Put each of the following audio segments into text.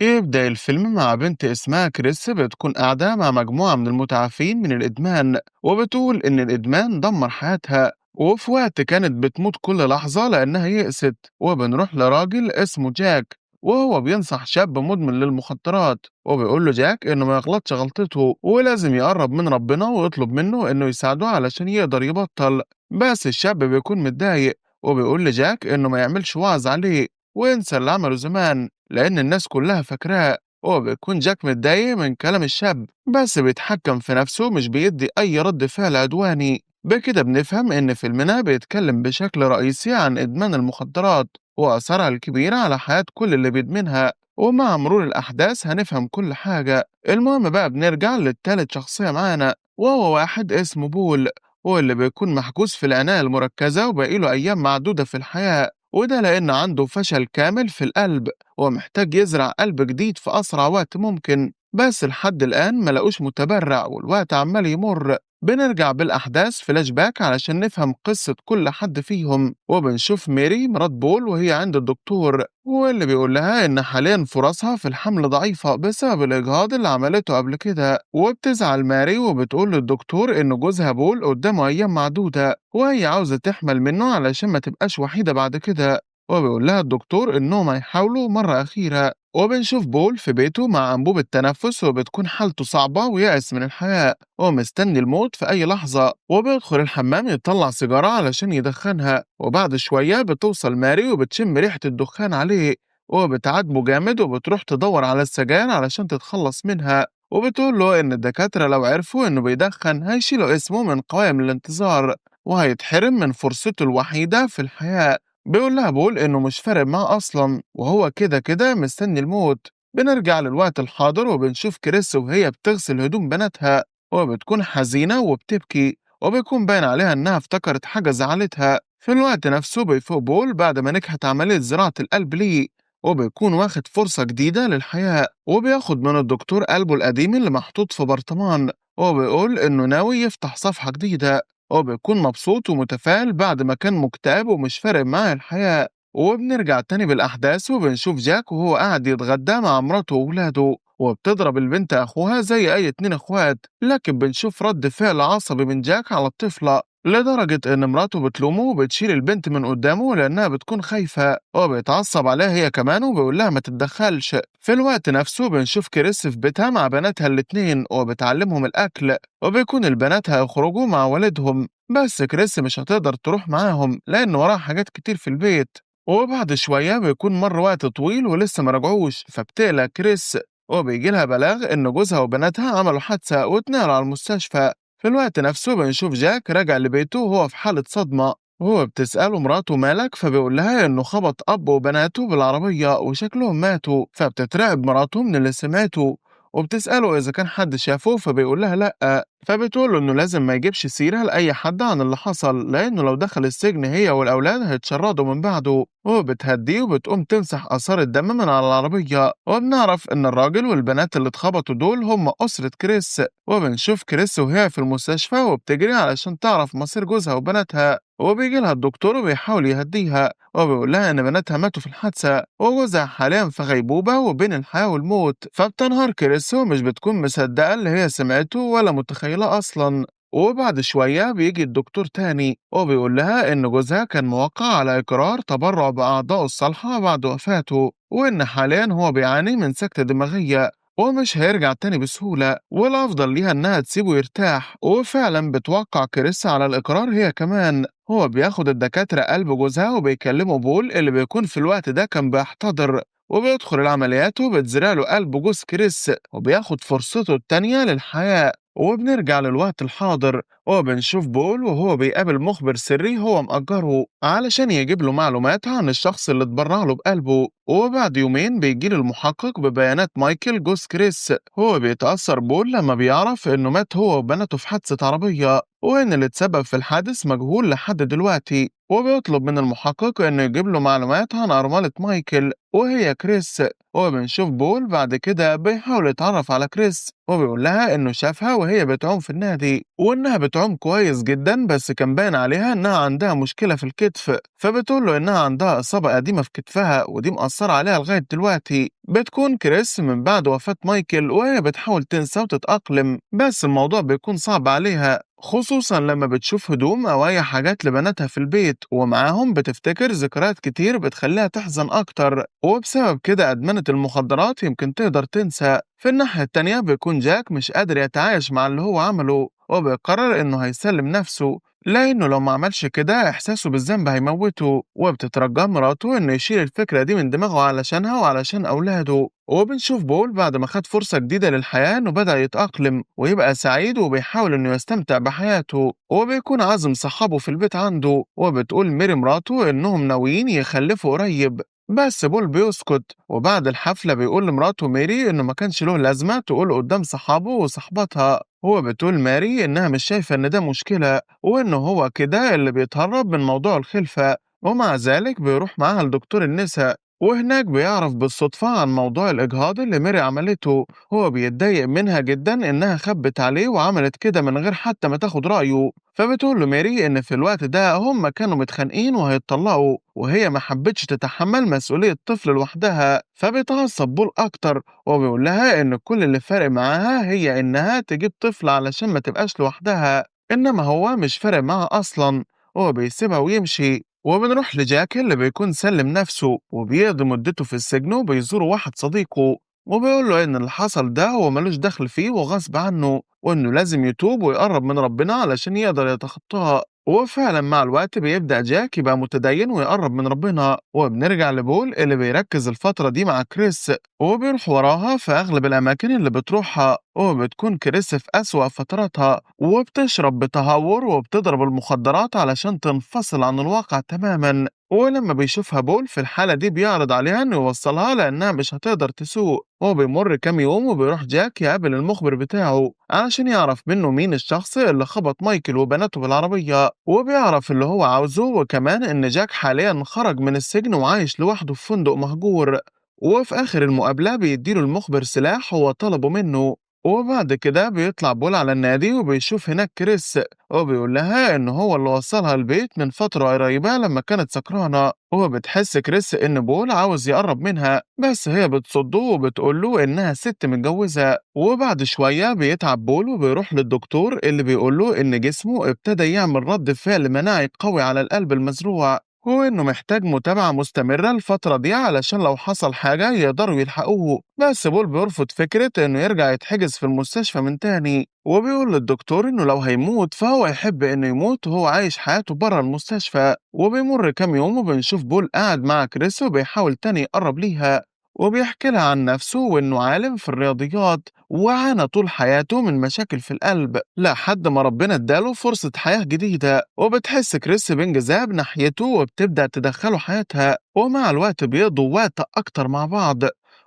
يبدأ الفيلم مع بنت اسمها كريس بتكون قاعدة مع مجموعة من المتعافين من الإدمان، وبتقول إن الإدمان دمر حياتها، وفي وقت كانت بتموت كل لحظة لأنها يئست. وبنروح لراجل اسمه جاك، وهو بينصح شاب مدمن للمخدرات، وبيقول له جاك إنه ما يغلطش غلطته ولازم يقرب من ربنا ويطلب منه إنه يساعده علشان يقدر يبطل. بس الشاب بيكون متضايق، وبيقول لجاك إنه ما يعملش وعظ عليه وينسى اللي عمله زمان لأن الناس كلها فاكراه. هو بيكون جاك متضايق من كلام الشاب بس بيتحكم في نفسه، مش بيدي أي رد فعل عدواني. بكده بنفهم إن فيلمنا بيتكلم بشكل رئيسي عن إدمان المخدرات وأثرها الكبيرة على حياة كل اللي بيدمنها، ومع مرور الأحداث هنفهم كل حاجة. المهم بقى بنرجع للتالت شخصية معانا، وهو واحد اسمه بول، واللي بيكون محجوز في العناية المركزة وباقيله أيام معدودة في الحياة، وده لأن عنده فشل كامل في القلب ومحتاج يزرع قلب جديد في أسرع وقت ممكن. بس لحد الآن ملاقوش متبرع والوقت عمال يمر. بنرجع بالأحداث فلاش باك علشان نفهم قصة كل حد فيهم، وبنشوف ميري مرات بول وهي عند الدكتور، واللي بيقول لها إن حاليا فرصها في الحمل ضعيفة بسبب الإجهاض اللي عملته قبل كده. وبتزعل ماري وبتقول للدكتور إن جوزها بول قدامه أيام معدودة وهي عاوزة تحمل منه علشان ما تبقاش وحيدة بعد كده. وبيقول لها الدكتور إنهم هيحاولوا مرة أخيرة. وبنشوف بول في بيته مع أنبوب التنفس وبتكون حالته صعبة ويأس من الحياة ومستني الموت في أي لحظة، وبيدخل الحمام يطلع سيجارة علشان يدخنها. وبعد شوية بتوصل ماري وبتشم ريحة الدخان عليه، وبتعاتبه جامد وبتروح تدور على السجاير علشان تتخلص منها، وبتقول له إن الدكاترة لو عرفوا إنه بيدخن هيشيلوا اسمه من قوائم الانتظار وهيتحرم من فرصته الوحيدة في الحياة. بيقول لها بول إنه مش فارق معاه أصلا وهو كده كده مستني الموت. بنرجع للوقت الحاضر وبنشوف كريس وهي بتغسل هدوم بناتها، وبتكون حزينة وبتبكي، وبيكون باين عليها إنها افتكرت حاجة زعلتها. في الوقت نفسه بيفوق بول بعد ما نجحت عملية زراعة القلب ليه، وبيكون واخد فرصة جديدة للحياة، وبياخد من الدكتور قلبه القديم اللي محطوط في برطمان، وبيقول إنه ناوي يفتح صفحة جديدة. هو بيكون مبسوط ومتفائل بعد ما كان مكتئب ومش فارق معاه الحياة. وبنرجع تاني بالأحداث وبنشوف جاك وهو قاعد يتغدى مع مراته وولاده، وبتضرب البنت أخوها زي أي اتنين أخوات، لكن بنشوف رد فعل عصبي من جاك على الطفلة لدرجة إن مراته بتلومه وبتشيل البنت من قدامه لأنها بتكون خايفة. هو بيتعصب عليها هي كمان وبيقول لها ما تتدخلش. في الوقت نفسه بنشوف كريس في بيتها مع بناتها الاتنين وبتعلمهم الأكل، وبيكون البنات هيخرجوا مع والدهم، بس كريس مش هتقدر تروح معاهم لأن وراها حاجات كتير في البيت. وبعد شوية بيكون مر وقت طويل ولسه مرجعوش، فبتقلق كريس وبيجيلها بلاغ إن جوزها وبناتها عملوا حادثة واتنقلوا على المستشفى. في الوقت نفسه بنشوف جاك راجع لبيته وهو في حالة صدمة، وهو بتسأله مراته مالك، فبيقول لها إنه خبط أب وبناته بالعربية وشكلهم ماتوا، فبتترعب مراته من اللي سمعته وبتسأله إذا كان حد شافه، فبيقول لها لأ، فبتقول له إنه لازم ما يجيبش سيرة لأي حد عن اللي حصل لأنه لو دخل السجن هي والأولاد هيتشردوا من بعده. وبتهديه وبتقوم تمسح آثار الدم من على العربية، وبنعرف إن الراجل والبنات اللي اتخبطوا دول هم أسرة كريس. وبنشوف كريس وهي في المستشفى وبتجري علشان تعرف مصير جوزها وبناتها، وبيجي لها الدكتور وبيحاول يهديها وبيقول لها إن بناتها ماتوا في الحادثة وجوزها حاليا في غيبوبة وبين الحياة والموت. فبتنهار كريس ومش بتكون مصدقة اللي هي سمعته ولا متخيلة أصلا. وبعد شوية بيجي الدكتور تاني وبيقول لها إن جوزها كان موقع على إقرار تبرع بأعضائه الصالحة بعد وفاته، وإن حاليا هو بيعاني من سكتة دماغية ومش هيرجع تاني بسهولة، والأفضل ليها إنها تسيبه يرتاح. وفعلا بتوقع كريس على الإقرار هي كمان. هو بياخد الدكاترة قلب جوزها وبيكلموا بول اللي بيكون في الوقت ده كان بيحتضر، وبيدخل العمليات وبتزرع له قلب جوز كريس وبياخد فرصته التانية للحياة. وبنرجع للوقت الحاضر وبنشوف بول وهو بيقابل مخبر سري هو مأجره علشان يجيب له معلومات عن الشخص اللي اتبرع له بقلبه. وبعد يومين بيجيله المحقق ببيانات مايكل جوز كريس. هو بيتأثر بول لما بيعرف إنه مات هو وبنته في حادثة عربية، وإن اللي اتسبب في الحادث مجهول لحد دلوقتي، وبيطلب من المحقق إنه يجيب له معلومات عن أرملة مايكل وهي كريس. وبنشوف بول بعد كده بيحاول يتعرف على كريس، وبيقول لها إنه شافها وهي بتعوم في النادي وإنها بتعوم كويس جدا، بس كان باين عليها إنها عندها مشكلة في الكتف، فبتقول له إنها عندها إصابة قديمة في كتفها ودي مأثرة عليها لغاية دلوقتي. بتكون كريس من بعد وفاة مايكل وهي بتحاول تنسى وتتأقلم، بس الموضوع بيكون صعب عليها خصوصا لما بتشوف هدوم أو أي حاجات لبناتها في البيت ومعاهم، بتفتكر ذكريات كتير بتخليها تحزن أكتر، وبسبب كده أدمنت المخدرات يمكن تقدر تنسى. في الناحية التانية بيكون جاك مش قادر يتعايش مع اللي هو عمله، وبيقرر إنه هيسلم نفسه لأنه لو ما عملش كده إحساسه بالذنب هيموته، وبتترجى مراته إنه يشيل الفكرة دي من دماغه علشانها وعلشان أولاده. وبنشوف بول بعد ما خد فرصة جديدة للحياة إنه بدأ يتأقلم ويبقى سعيد وبيحاول إنه يستمتع بحياته، وبيكون عازم صحابه في البيت عنده. وبتقول ميري مراته إنهم ناويين يخلفوا قريب، بس بول بيسكت. وبعد الحفلة بيقول لمراته ميري إنه ما كانش له لازمة تقول قدام صحابه وصحباتها. هو بتقول ماري إنها مش شايفة إن ده مشكلة وإنه هو كده اللي بيتهرب من موضوع الخلفة، ومع ذلك بيروح معاها لدكتور النساء وهناك بيعرف بالصدفة عن موضوع الإجهاض اللي ميري عملته. هو بيتضايق منها جدا إنها خبت عليه وعملت كده من غير حتى ما تاخد رأيه، فبتقول له ميري إن في الوقت ده هم كانوا متخانقين وهيتطلقوا وهي ما حبتش تتحمل مسؤولية طفل لوحدها، فبيتعصب بول أكتر وبيقول لها إن كل اللي فارق معاها هي إنها تجيب طفل علشان ما تبقاش لوحدها، إنما هو مش فارق معاها أصلا. هو بيسيبها ويمشي. وبنروح لجاك اللي بيكون سلم نفسه وبيقضي مدته في السجن وبيزور واحد صديقه وبيقول له إن اللي حصل ده هو ملوش دخل فيه وغصب عنه، وإنه لازم يتوب ويقرب من ربنا علشان يقدر يتخطاها. وفعلا مع الوقت بيبدأ جاك يبقى متدين ويقرب من ربنا. وبنرجع لبول اللي بيركز الفترة دي مع كريس وبيروح وراها في أغلب الأماكن اللي بتروحها، وبتكون كريس في أسوأ فتراتها وبتشرب بتهور وبتضرب المخدرات علشان تنفصل عن الواقع تماما. ولما بيشوفها بول في الحالة دي بيعرض عليها إنه يوصلها لأنها مش هتقدر تسوق. هو بيمر كام يوم وبيروح جاك يقابل المخبر بتاعه علشان يعرف منه مين الشخص اللي خبط مايكل وبناته بالعربية، وبيعرف اللي هو عاوزه وكمان إن جاك حاليا خرج من السجن وعايش لوحده في فندق مهجور. وفي آخر المقابلة بيديله المخبر سلاح هو طلبه منه. وبعد كده بيطلع بول على النادي وبيشوف هناك كريس وبيقول لها إن هو اللي وصلها البيت من فترة قريبة لما كانت سكرانة. وبتحس كريس إن بول عاوز يقرب منها بس هي بتصده وبتقول له إنها ست متجوزة. وبعد شوية بيتعب بول وبيروح للدكتور اللي بيقول له إن جسمه ابتدى يعمل رد فعل مناعي قوي على القلب المزروع، هو إنه محتاج متابعة مستمرة الفترة دي علشان لو حصل حاجة يقدروا يلحقوه. بس بول بيرفض فكرة إنه يرجع يتحجز في المستشفى من تاني، وبيقول للدكتور إنه لو هيموت فهو يحب إنه يموت وهو عايش حياته بره المستشفى. وبيمر كام يوم وبنشوف بول قاعد مع كريس وبيحاول تاني يقرب ليها وبيحكي لها عن نفسه وإنه عالم في الرياضيات وعانى طول حياته من مشاكل في القلب لحد ما ربنا اداله فرصة حياة جديدة. وبتحس كريس بانجذاب ناحيته وبتبدأ تدخله حياتها ومع الوقت بيقضوا وقت أكتر مع بعض.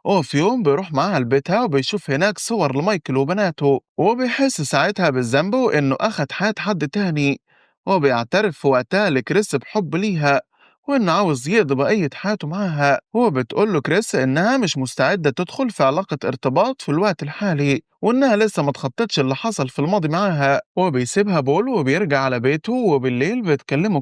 وفي يوم بيروح معاها لبيتها وبيشوف هناك صور لمايكل وبناته وبيحس ساعتها بالذنب وإنه أخد حياة حد تاني. وبيعترف في وقتها لكريس بحب ليها وإنه عاوز يقضي بقية حياته معاها. هو بتقول له كريس إنها مش مستعدة تدخل في علاقة ارتباط في الوقت الحالي وإنها لسه ما تخطتش اللي حصل في الماضي معاها. هو بيسيبها بول وبيرجع على بيته وبالليل بتكلمه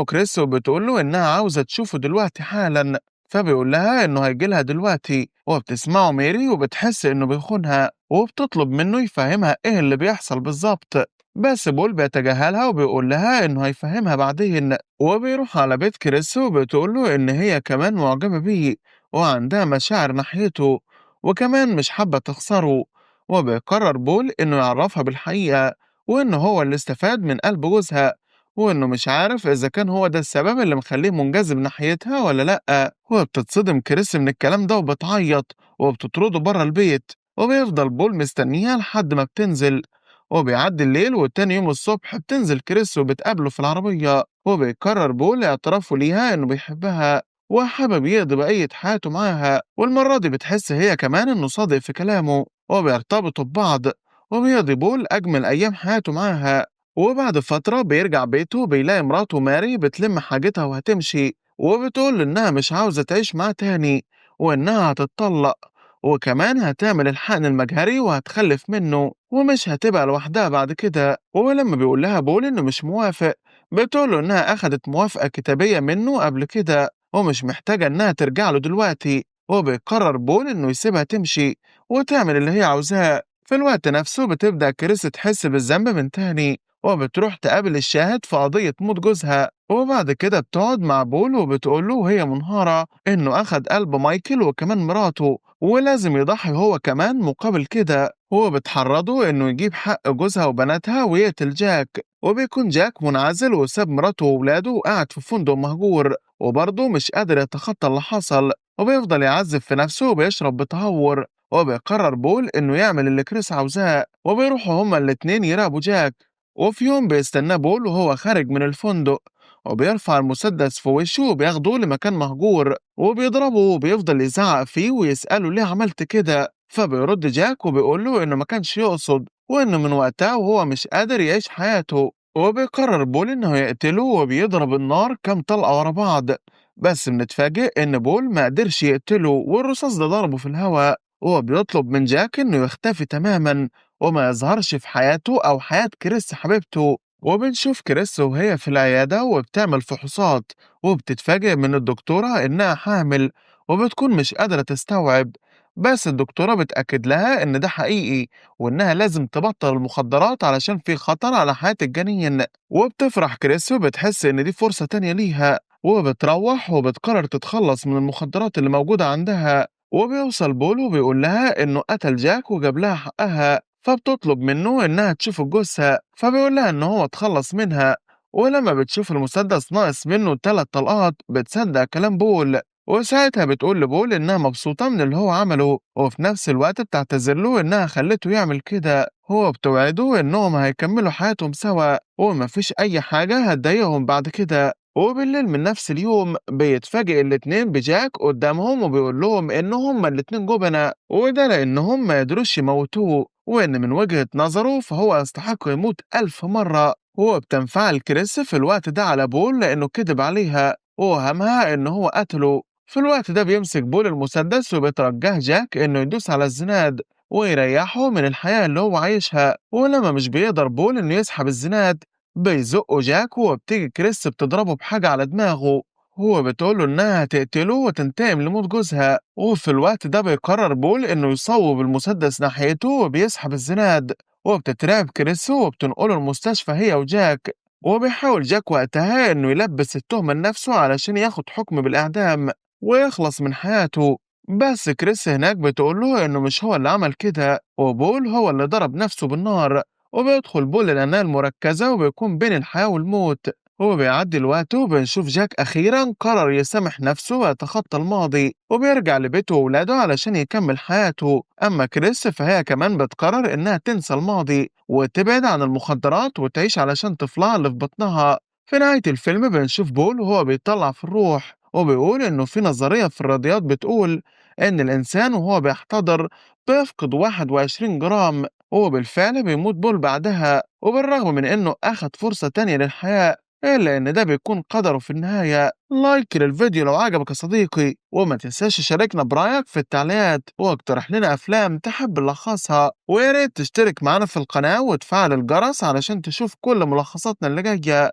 كريس وبتقول له إنها عاوزة تشوفه دلوقتي حالا، فبيقول لها إنه هيجيلها دلوقتي. وبتسمعه ميري وبتحس إنه بيخونها وبتطلب منه يفهمها إيه اللي بيحصل بالظبط، بس بول بيتجاهلها وبيقول لها إنه هيفهمها بعدين. وبيروح على بيت كريس وبتقول له إن هي كمان معجبة بيه وعندها مشاعر ناحيته وكمان مش حابة تخسره. وبيقرر بول إنه يعرفها بالحقيقة وإنه هو اللي استفاد من قلب جوزها وإنه مش عارف إذا كان هو ده السبب اللي مخليه منجذب ناحيتها ولا لأ. وبتتصدم كريس من الكلام ده وبتعيط وبتطرده بره البيت، وبيفضل بول مستنيها لحد ما بتنزل. وبيعدي الليل وتاني يوم الصبح بتنزل كريس وبتقابله في العربية وبيقرر بول اعترافه ليها إنه بيحبها وحابب يقضي بقية حياته معاها، والمرة دي بتحس هي كمان إنه صادق في كلامه وبيرتبطوا ببعض. وبيقضي بول أجمل أيام حياته معاها. وبعد فترة بيرجع بيته بيلاقي مراته ماري بتلم حاجتها وهتمشي، وبتقول إنها مش عاوزة تعيش معاه تاني، وإنها هتتطلق، وكمان هتعمل الحقن المجهري وهتخلف منه ومش هتبقى لوحدها بعد كده. ولما بيقول لها بول إنه مش موافق، بتقوله إنها أخدت موافقة كتابية منه قبل كده ومش محتاجة إنها ترجع له دلوقتي. وبيقرر بول إنه يسيبها تمشي وتعمل اللي هي عاوزاه. في الوقت نفسه بتبدأ كريس تحس بالذنب من تاني، وبتروح تقابل الشاهد في قضية موت جوزها، وبعد كده بتقعد مع بول وبتقوله وهي منهارة إنه أخد قلب مايكل وكمان مراته ولازم يضحي هو كمان مقابل كده. هو بتحرضه إنه يجيب حق جوزها وبناتها ويقتل جاك. وبيكون جاك منعزل وساب مراته وولاده وقاعد في فندق مهجور، وبرضه مش قادر يتخطى اللي حصل، وبيفضل يعذب في نفسه وبيشرب بتهور. وبيقرر بول إنه يعمل اللي كريس عاوزاه، وبيروحوا هما الاتنين يراقبوا جاك. وفي يوم بيستناه بول وهو خارج من الفندق، وبيرفع المسدس في وشه وبياخدوه لمكان مهجور وبيضربه وبيفضل يزعق فيه ويسأله ليه عملت كده. فبيرد جاك وبيقوله إنه ما كانش يقصد، وإنه من وقتها وهو مش قادر يعيش حياته. وبيقرر بول إنه يقتله وبيضرب النار كام طلقة ورا بعض، بس بنتفاجئ إن بول ما قدرش يقتله والرصاص ده ضربه في الهواء. هو بيطلب من جاك إنه يختفي تماما وما يظهرش في حياته أو حياة كريس حبيبته. وبنشوف كريس وهي في العيادة وبتعمل فحوصات، وبتتفاجئ من الدكتورة إنها حامل وبتكون مش قادرة تستوعب، بس الدكتورة بتأكد لها إن ده حقيقي وإنها لازم تبطل المخدرات علشان في خطر على حياة الجنين. وبتفرح كريس وبتحس إن دي فرصة تانية ليها، وبتروح وبتقرر تتخلص من المخدرات اللي موجودة عندها. وبيوصل بول وبيقول لها إنه قتل جاك وجاب لها حقها، فبتطلب منه إنها تشوف الجثة، فبيقول لها إن هو اتخلص منها. ولما بتشوف المسدس ناقص منه 3 طلقات بتصدق كلام بول، وساعتها بتقول لبول إنها مبسوطة من اللي هو عمله، وفي نفس الوقت بتعتذر له إنها خلته يعمل كده. هو بتوعده إنهم هيكملوا حياتهم سوا ومفيش أي حاجة هتضايقهم بعد كده. وبالليل من نفس اليوم بيتفاجئ الاتنين بجاك قدامهم وبيقول لهم إن هما الاتنين جبنة، وده لأنهم ما يقدروش يموتوه، وإن من وجهة نظره فهو يستحق يموت 1000 مرة. هو بتنفعل كريس في الوقت ده على بول لأنه كذب عليها ووهمها إن هو قتله. في الوقت ده بيمسك بول المسدس وبيترجاه جاك إنه يدوس على الزناد ويريحه من الحياة اللي هو عايشها. ولما مش بيقدر بول إنه يسحب الزناد بيزقه جاك، وبتيجي كريس بتضربه بحاجة على دماغه. هو بتقوله إنها هتقتله وتنتقم لموت جوزها. وفي الوقت ده بيقرر بول إنه يصوب المسدس ناحيته وبيسحب الزناد، وبتترعب كريس وبتنقله المستشفى هي وجاك. وبيحاول جاك وقتها إنه يلبس التهمة لنفسه علشان ياخد حكم بالإعدام ويخلص من حياته، بس كريس هناك بتقوله إنه مش هو اللي عمل كده وبول هو اللي ضرب نفسه بالنار. وبيدخل بول العناية المركزة وبيكون بين الحياة والموت. هو بيعدي الوقت وبنشوف جاك أخيرا قرر يسامح نفسه ويتخطى الماضي وبيرجع لبيته وولاده علشان يكمل حياته. أما كريس فهي كمان بتقرر إنها تنسى الماضي وتبعد عن المخدرات وتعيش علشان طفلها اللي في بطنها. في نهاية الفيلم بنشوف بول وهو بيطلع في الروح وبيقول إنه في نظرية في الرياضيات بتقول إن الإنسان وهو بيحتضر بيفقد 21 جرام، وبالفعل بيموت بول بعدها. وبالرغم من إنه أخد فرصة تانية للحياة إلا إن ده بيكون قدره في النهاية. لايك للفيديو لو عجبك يا صديقي، وما تنساش تشاركنا برأيك في التعليقات واقترح لنا أفلام تحب نلخصها، ويا ريت تشترك معنا في القناة وتفعل الجرس علشان تشوف كل ملخصاتنا اللي جاية.